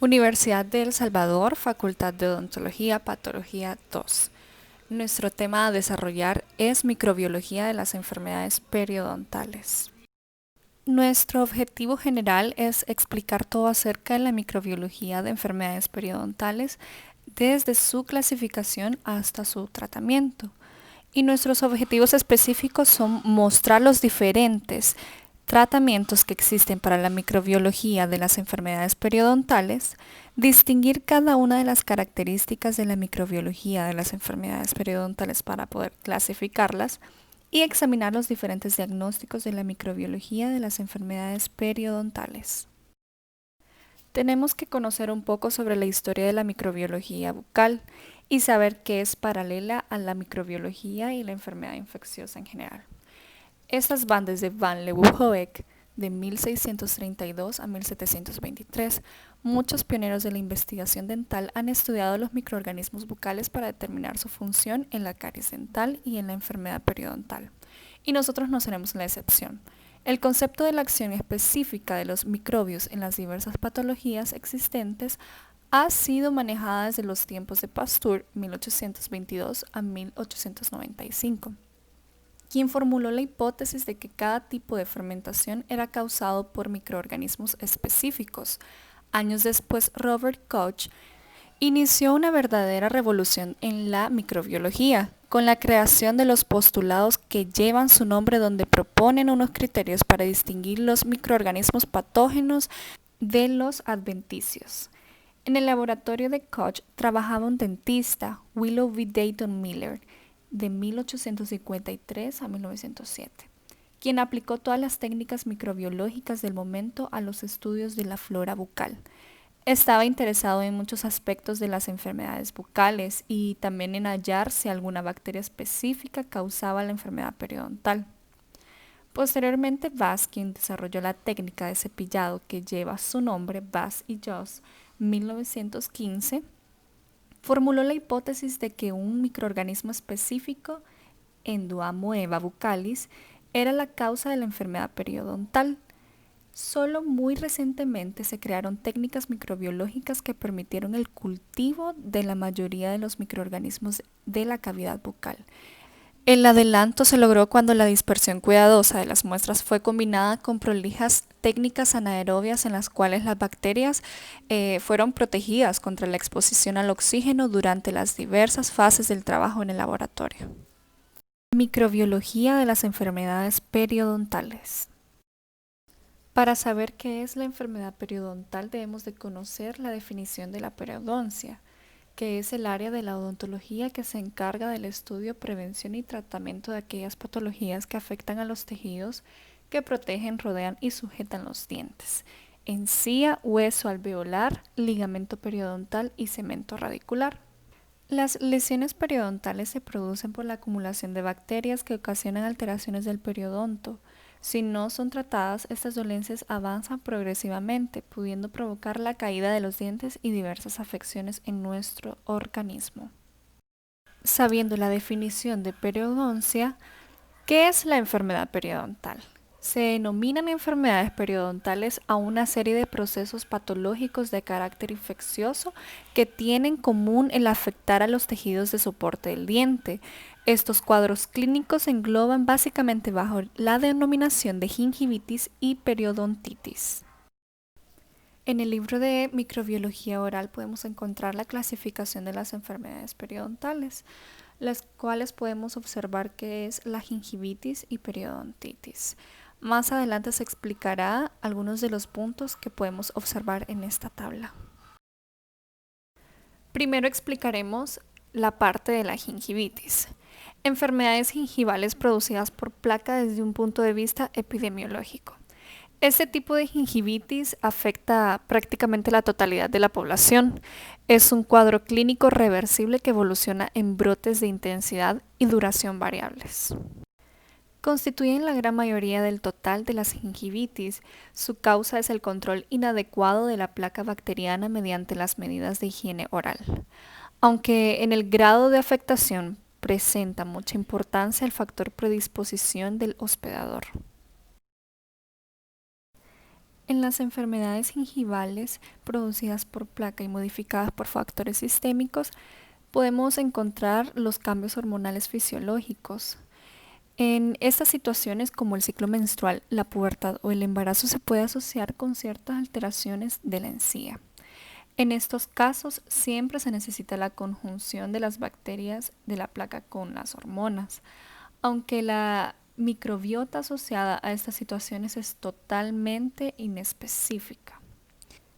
Universidad de El Salvador, Facultad de Odontología, Patología 2. Nuestro tema a desarrollar es microbiología de las enfermedades periodontales. Nuestro objetivo general es explicar todo acerca de la microbiología de enfermedades periodontales desde su clasificación hasta su tratamiento. Y nuestros objetivos específicos son mostrar los diferentes tratamientos que existen para la microbiología de las enfermedades periodontales, distinguir cada una de las características de la microbiología de las enfermedades periodontales para poder clasificarlas y examinar los diferentes diagnósticos de la microbiología de las enfermedades periodontales. Tenemos que conocer un poco sobre la historia de la microbiología bucal y saber que es paralela a la microbiología y la enfermedad infecciosa en general. Estas van desde Van Leeuwenhoek de 1632 a 1723. Muchos pioneros de la investigación dental han estudiado los microorganismos bucales para determinar su función en la caries dental y en la enfermedad periodontal. Y nosotros no seremos la excepción. El concepto de la acción específica de los microbios en las diversas patologías existentes ha sido manejada desde los tiempos de Pasteur, 1822 a 1895, quien formuló la hipótesis de que cada tipo de fermentación era causado por microorganismos específicos. Años después, Robert Koch inició una verdadera revolución en la microbiología, con la creación de los postulados que llevan su nombre, donde proponen unos criterios para distinguir los microorganismos patógenos de los adventicios. En el laboratorio de Koch trabajaba un dentista, Willoughby Dayton Miller, de 1853 a 1907, quien aplicó todas las técnicas microbiológicas del momento a los estudios de la flora bucal. Estaba interesado en muchos aspectos de las enfermedades bucales y también en hallar si alguna bacteria específica causaba la enfermedad periodontal. Posteriormente, Bass, quien desarrolló la técnica de cepillado que lleva su nombre, Bass y Joss, 1915, formuló la hipótesis de que un microorganismo específico, Endoamoeba buccalis, era la causa de la enfermedad periodontal. Solo muy recientemente se crearon técnicas microbiológicas que permitieron el cultivo de la mayoría de los microorganismos de la cavidad bucal. El adelanto se logró cuando la dispersión cuidadosa de las muestras fue combinada con prolijas técnicas anaerobias en las cuales las bacterias fueron protegidas contra la exposición al oxígeno durante las diversas fases del trabajo en el laboratorio. Microbiología de las enfermedades periodontales. Para saber qué es la enfermedad periodontal debemos de conocer la definición de la periodoncia, que es el área de la odontología que se encarga del estudio, prevención y tratamiento de aquellas patologías que afectan a los tejidos que protegen, rodean y sujetan los dientes: encía, hueso alveolar, ligamento periodontal y cemento radicular. Las lesiones periodontales se producen por la acumulación de bacterias que ocasionan alteraciones del periodonto. Si no son tratadas, estas dolencias avanzan progresivamente, pudiendo provocar la caída de los dientes y diversas afecciones en nuestro organismo. Sabiendo la definición de periodoncia, ¿qué es la enfermedad periodontal? Se denominan enfermedades periodontales a una serie de procesos patológicos de carácter infeccioso que tienen en común el afectar a los tejidos de soporte del diente. Estos cuadros clínicos se engloban básicamente bajo la denominación de gingivitis y periodontitis. En el libro de microbiología oral podemos encontrar la clasificación de las enfermedades periodontales, las cuales podemos observar que es la gingivitis y periodontitis. Más adelante se explicará algunos de los puntos que podemos observar en esta tabla. Primero explicaremos la parte de la gingivitis. Enfermedades gingivales producidas por placa desde un punto de vista epidemiológico. Este tipo de gingivitis afecta prácticamente la totalidad de la población. Es un cuadro clínico reversible que evoluciona en brotes de intensidad y duración variables. Constituyen la gran mayoría del total de las gingivitis. Su causa es el control inadecuado de la placa bacteriana mediante las medidas de higiene oral. Aunque en el grado de afectación presenta mucha importancia el factor predisposición del hospedador. En las enfermedades gingivales producidas por placa y modificadas por factores sistémicos, podemos encontrar los cambios hormonales fisiológicos. En estas situaciones, como el ciclo menstrual, la pubertad o el embarazo, se puede asociar con ciertas alteraciones de la encía. En estos casos, siempre se necesita la conjunción de las bacterias de la placa con las hormonas, aunque la microbiota asociada a estas situaciones es totalmente inespecífica.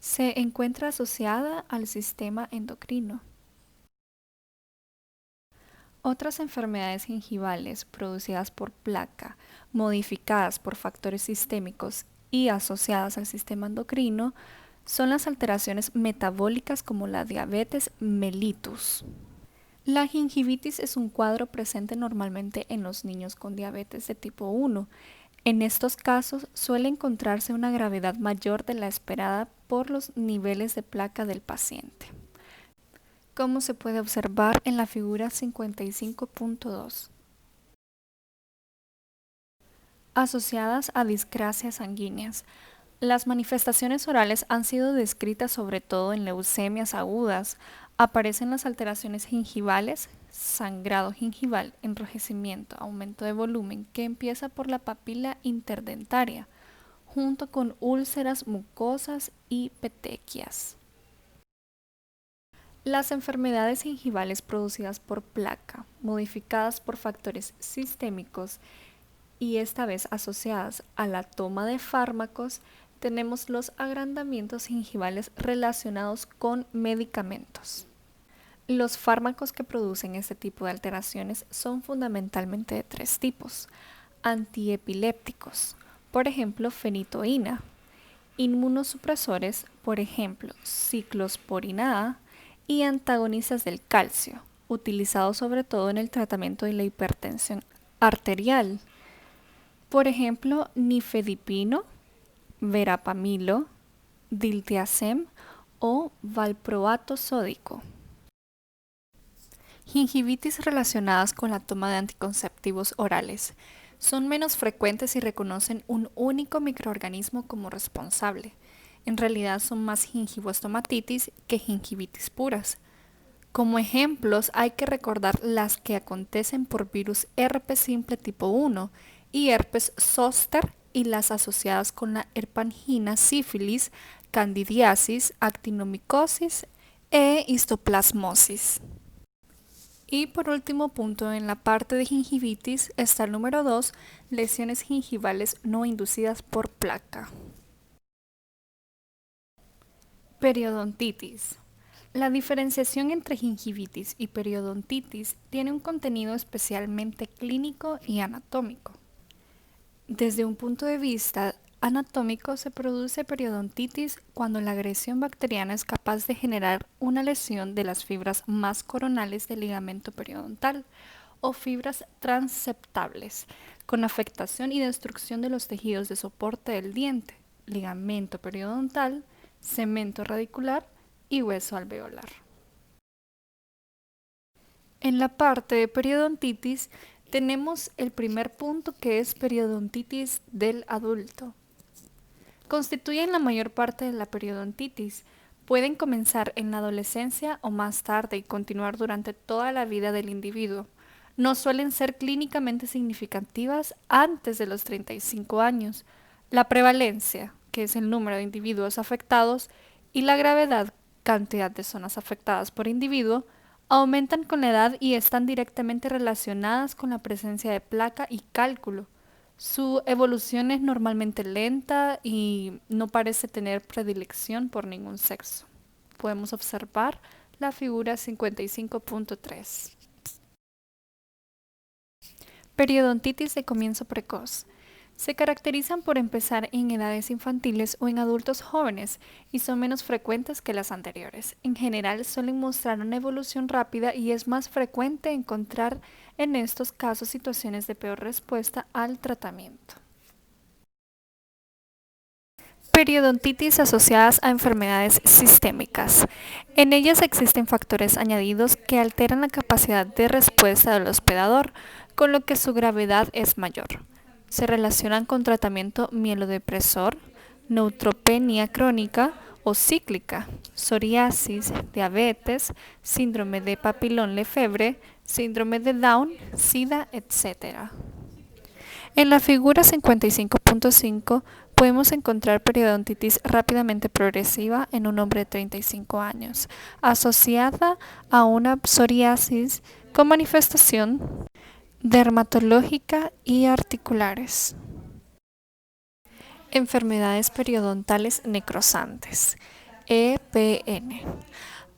Se encuentra asociada al sistema endocrino. Otras enfermedades gingivales producidas por placa, modificadas por factores sistémicos y asociadas al sistema endocrino son las alteraciones metabólicas como la diabetes mellitus. La gingivitis es un cuadro presente normalmente en los niños con diabetes de tipo 1. En estos casos suele encontrarse una gravedad mayor de la esperada por los niveles de placa del paciente, como se puede observar en la figura 55.2. Asociadas a discrasias sanguíneas. Las manifestaciones orales han sido descritas sobre todo en leucemias agudas. Aparecen las alteraciones gingivales, sangrado gingival, enrojecimiento, aumento de volumen, que empieza por la papila interdentaria, junto con úlceras mucosas y petequias. Las enfermedades gingivales producidas por placa, modificadas por factores sistémicos y esta vez asociadas a la toma de fármacos, tenemos los agrandamientos gingivales relacionados con medicamentos. Los fármacos que producen este tipo de alteraciones son fundamentalmente de tres tipos: antiepilépticos, por ejemplo fenitoína; inmunosupresores, por ejemplo ciclosporina A; y antagonistas del calcio, utilizados sobre todo en el tratamiento de la hipertensión arterial, por ejemplo nifedipino, verapamilo, diltiazem o valproato sódico. Gingivitis relacionadas con la toma de anticonceptivos orales son menos frecuentes y reconocen un único microorganismo como responsable. En realidad son más gingivoestomatitis que gingivitis puras. Como ejemplos hay que recordar las que acontecen por virus herpes simple tipo 1 y herpes zóster, y las asociadas con la herpangina, sífilis, candidiasis, actinomicosis e histoplasmosis. Y por último punto, en la parte de gingivitis está el número 2, lesiones gingivales no inducidas por placa. Periodontitis. La diferenciación entre gingivitis y periodontitis tiene un contenido especialmente clínico y anatómico. Desde un punto de vista anatómico, se produce periodontitis cuando la agresión bacteriana es capaz de generar una lesión de las fibras más coronales del ligamento periodontal o fibras transeptables, con afectación y destrucción de los tejidos de soporte del diente, ligamento periodontal, cemento radicular y hueso alveolar. En la parte de periodontitis tenemos el primer punto, que es periodontitis del adulto. Constituyen la mayor parte de la periodontitis. Pueden comenzar en la adolescencia o más tarde y continuar durante toda la vida del individuo. No suelen ser clínicamente significativas antes de los 35 años. La prevalencia, que es el número de individuos afectados, y la gravedad, cantidad de zonas afectadas por individuo, aumentan con la edad y están directamente relacionadas con la presencia de placa y cálculo. Su evolución es normalmente lenta y no parece tener predilección por ningún sexo. Podemos observar la figura 55.3. Periodontitis de comienzo precoz. Se caracterizan por empezar en edades infantiles o en adultos jóvenes y son menos frecuentes que las anteriores. En general suelen mostrar una evolución rápida y es más frecuente encontrar en estos casos situaciones de peor respuesta al tratamiento. Periodontitis asociadas a enfermedades sistémicas. En ellas existen factores añadidos que alteran la capacidad de respuesta del hospedador, con lo que su gravedad es mayor. Se relacionan con tratamiento mielodepresor, neutropenia crónica o cíclica, psoriasis, diabetes, síndrome de Papillon-Lefebvre, síndrome de Down, SIDA, etc. En la figura 55.5 podemos encontrar periodontitis rápidamente progresiva en un hombre de 35 años, asociada a una psoriasis con manifestación dermatológica y articulares. Enfermedades periodontales necrosantes, EPN.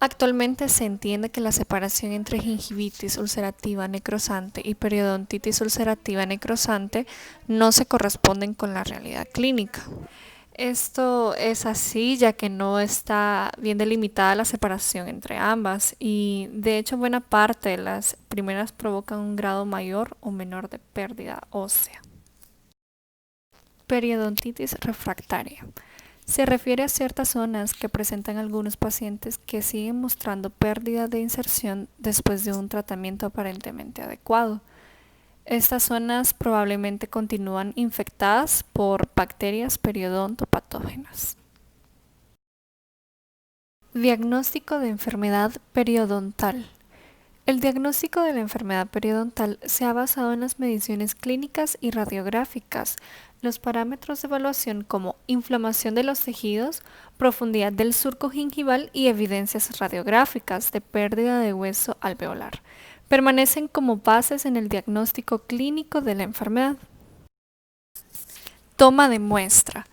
Actualmente se entiende que la separación entre gingivitis ulcerativa necrosante y periodontitis ulcerativa necrosante no se corresponden con la realidad clínica. Esto es así ya que no está bien delimitada la separación entre ambas y de hecho buena parte de las primeras provocan un grado mayor o menor de pérdida ósea. Periodontitis refractaria. Se refiere a ciertas zonas que presentan algunos pacientes que siguen mostrando pérdida de inserción después de un tratamiento aparentemente adecuado. Estas zonas probablemente continúan infectadas por bacterias periodontopatógenas. Diagnóstico de enfermedad periodontal. El diagnóstico de la enfermedad periodontal se ha basado en las mediciones clínicas y radiográficas, los parámetros de evaluación como inflamación de los tejidos, profundidad del surco gingival y evidencias radiográficas de pérdida de hueso alveolar. Permanecen como bases en el diagnóstico clínico de la enfermedad. Toma de muestra.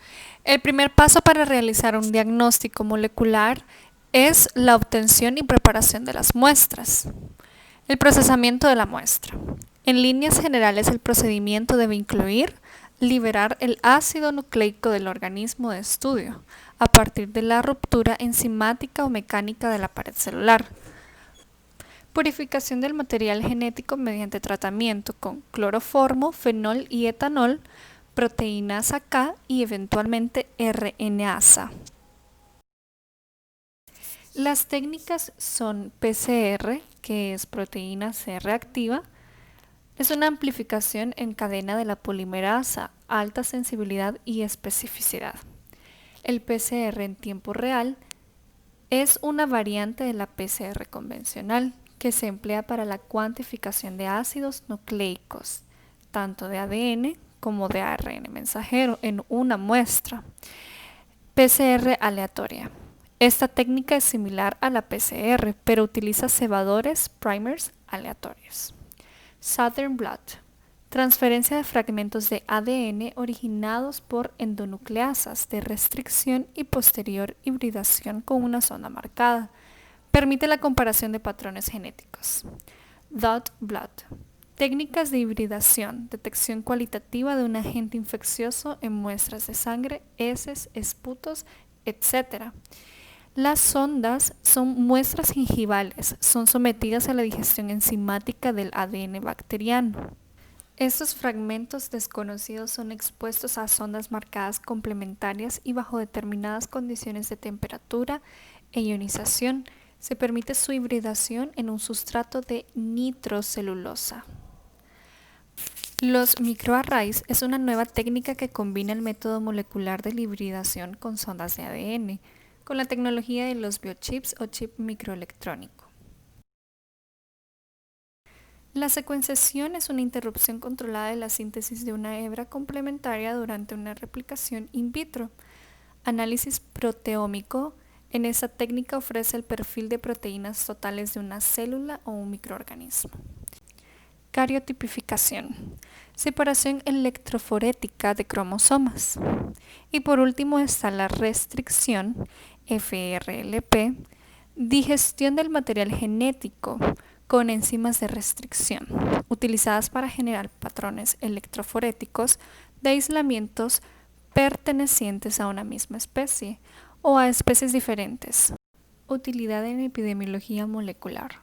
El primer paso para realizar un diagnóstico molecular es la obtención y preparación de las muestras. El procesamiento de la muestra. En líneas generales, el procedimiento debe incluir liberar el ácido nucleico del organismo de estudio a partir de la ruptura enzimática o mecánica de la pared celular. Purificación del material genético mediante tratamiento con cloroformo, fenol y etanol, proteinasa K y eventualmente RNasa. Las técnicas son PCR, que es proteína C reactiva, es una amplificación en cadena de la polimerasa, alta sensibilidad y especificidad. El PCR en tiempo real es una variante de la PCR convencional que se emplea para la cuantificación de ácidos nucleicos, tanto de ADN como de ARN mensajero en una muestra. PCR aleatoria. Esta técnica es similar a la PCR, pero utiliza cebadores, primers aleatorios. Southern blot. Transferencia de fragmentos de ADN originados por endonucleasas de restricción y posterior hibridación con una zona marcada. Permite la comparación de patrones genéticos. Dot blot. Técnicas de hibridación, detección cualitativa de un agente infeccioso en muestras de sangre, heces, esputos, etc. Las sondas son muestras gingivales, son sometidas a la digestión enzimática del ADN bacteriano. Estos fragmentos desconocidos son expuestos a sondas marcadas complementarias y bajo determinadas condiciones de temperatura e ionización. Se permite su hibridación en un sustrato de nitrocelulosa. Los microarrays es una nueva técnica que combina el método molecular de la hibridación con sondas de ADN, con la tecnología de los biochips o chip microelectrónico. La secuenciación es una interrupción controlada de la síntesis de una hebra complementaria durante una replicación in vitro. Análisis proteómico. En esta técnica ofrece el perfil de proteínas totales de una célula o un microorganismo. Cariotipificación. Separación electroforética de cromosomas. Y por último está la restricción, FRLP, digestión del material genético con enzimas de restricción, utilizadas para generar patrones electroforéticos de aislamientos pertenecientes a una misma especie o a especies diferentes. Utilidad en epidemiología molecular.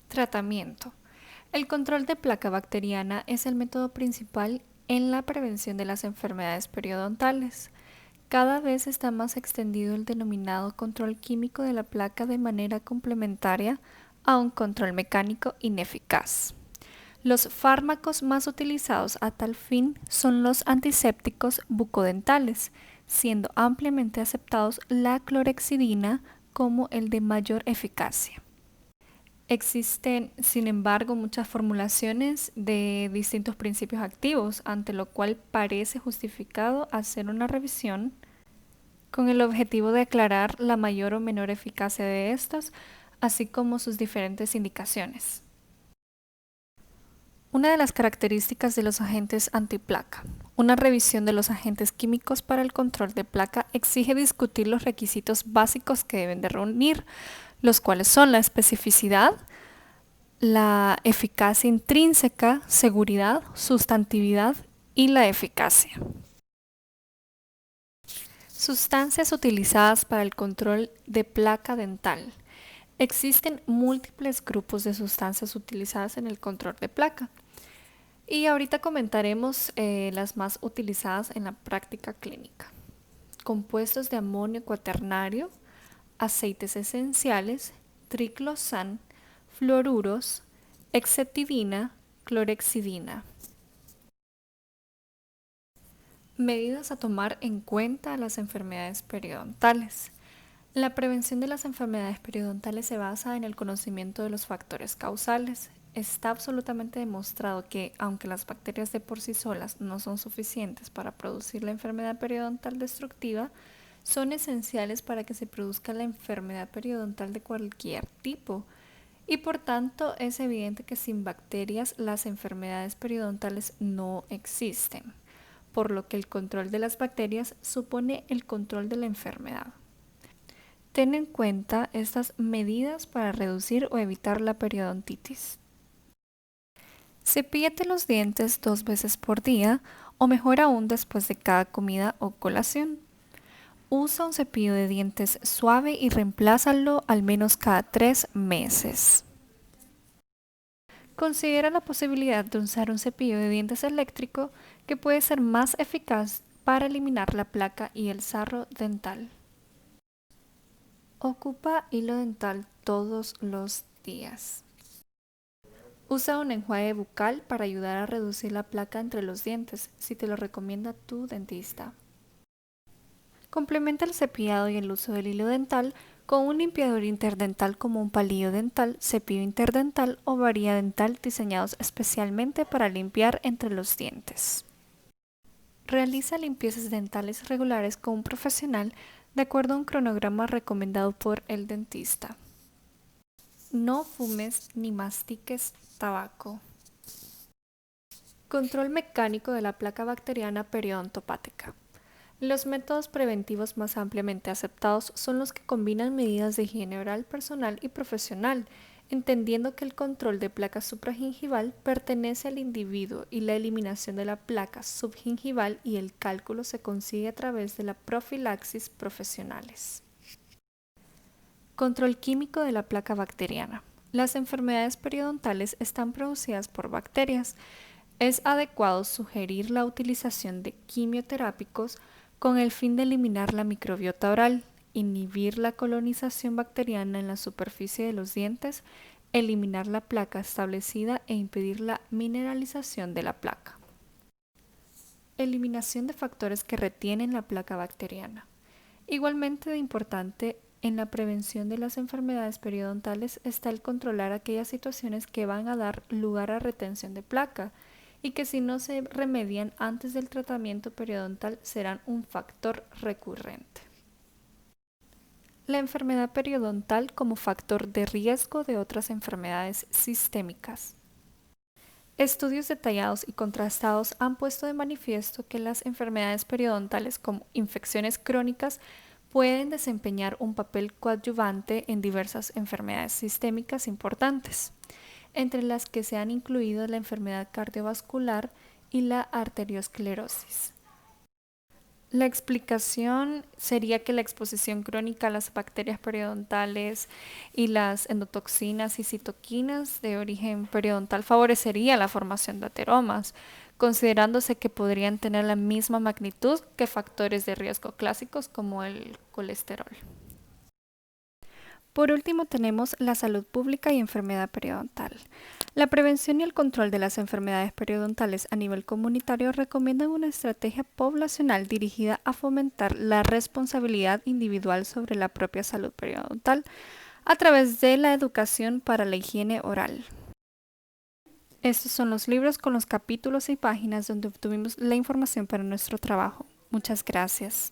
Tratamiento. El control de placa bacteriana es el método principal en la prevención de las enfermedades periodontales. Cada vez está más extendido el denominado control químico de la placa de manera complementaria a un control mecánico ineficaz. Los fármacos más utilizados a tal fin son los antisépticos bucodentales, siendo ampliamente aceptados la clorhexidina como el de mayor eficacia. Existen, sin embargo, muchas formulaciones de distintos principios activos, ante lo cual parece justificado hacer una revisión con el objetivo de aclarar la mayor o menor eficacia de estos, así como sus diferentes indicaciones. Una de las características de los agentes antiplaca. Una revisión de los agentes químicos para el control de placa exige discutir los requisitos básicos que deben de reunir, los cuales son la especificidad, la eficacia intrínseca, seguridad, sustantividad y la eficacia. Sustancias utilizadas para el control de placa dental. Existen múltiples grupos de sustancias utilizadas en el control de placa. Y ahorita comentaremos las más utilizadas en la práctica clínica. Compuestos de amonio cuaternario, aceites esenciales, triclosan, fluoruros, hexetidina, clorhexidina. Medidas a tomar en cuenta las enfermedades periodontales. La prevención de las enfermedades periodontales se basa en el conocimiento de los factores causales. Está absolutamente demostrado que, aunque las bacterias de por sí solas no son suficientes para producir la enfermedad periodontal destructiva, son esenciales para que se produzca la enfermedad periodontal de cualquier tipo. Y por tanto, es evidente que sin bacterias las enfermedades periodontales no existen, por lo que el control de las bacterias supone el control de la enfermedad. Ten en cuenta estas medidas para reducir o evitar la periodontitis. Cepíllate los dientes 2 veces por día o mejor aún después de cada comida o colación. Usa un cepillo de dientes suave y reemplázalo al menos cada 3 meses. Considera la posibilidad de usar un cepillo de dientes eléctrico que puede ser más eficaz para eliminar la placa y el sarro dental. Ocupa hilo dental todos los días. Usa un enjuague bucal para ayudar a reducir la placa entre los dientes, si te lo recomienda tu dentista. Complementa el cepillado y el uso del hilo dental con un limpiador interdental como un palillo dental, cepillo interdental o varilla dental diseñados especialmente para limpiar entre los dientes. Realiza limpiezas dentales regulares con un profesional de acuerdo a un cronograma recomendado por el dentista. No fumes ni mastiques tabaco. Control mecánico de la placa bacteriana periodontopática. Los métodos preventivos más ampliamente aceptados son los que combinan medidas de higiene oral personal y profesional, entendiendo que el control de placa supragingival pertenece al individuo y la eliminación de la placa subgingival y el cálculo se consigue a través de la profilaxis profesionales. Control químico de la placa bacteriana. Las enfermedades periodontales están producidas por bacterias. Es adecuado sugerir la utilización de quimioterápicos con el fin de eliminar la microbiota oral, inhibir la colonización bacteriana en la superficie de los dientes, eliminar la placa establecida e impedir la mineralización de la placa. Eliminación de factores que retienen la placa bacteriana. Igualmente de importante en la prevención de las enfermedades periodontales está el controlar aquellas situaciones que van a dar lugar a retención de placa y que si no se remedian antes del tratamiento periodontal serán un factor recurrente. La enfermedad periodontal como factor de riesgo de otras enfermedades sistémicas. Estudios detallados y contrastados han puesto de manifiesto que las enfermedades periodontales como infecciones crónicas pueden desempeñar un papel coadyuvante en diversas enfermedades sistémicas importantes, entre las que se han incluido la enfermedad cardiovascular y la arteriosclerosis. La explicación sería que la exposición crónica a las bacterias periodontales y las endotoxinas y citoquinas de origen periodontal favorecería la formación de ateromas, considerándose que podrían tener la misma magnitud que factores de riesgo clásicos como el colesterol. Por último, tenemos la salud pública y enfermedad periodontal. La prevención y el control de las enfermedades periodontales a nivel comunitario recomiendan una estrategia poblacional dirigida a fomentar la responsabilidad individual sobre la propia salud periodontal a través de la educación para la higiene oral. Estos son los libros con los capítulos y páginas donde obtuvimos la información para nuestro trabajo. Muchas gracias.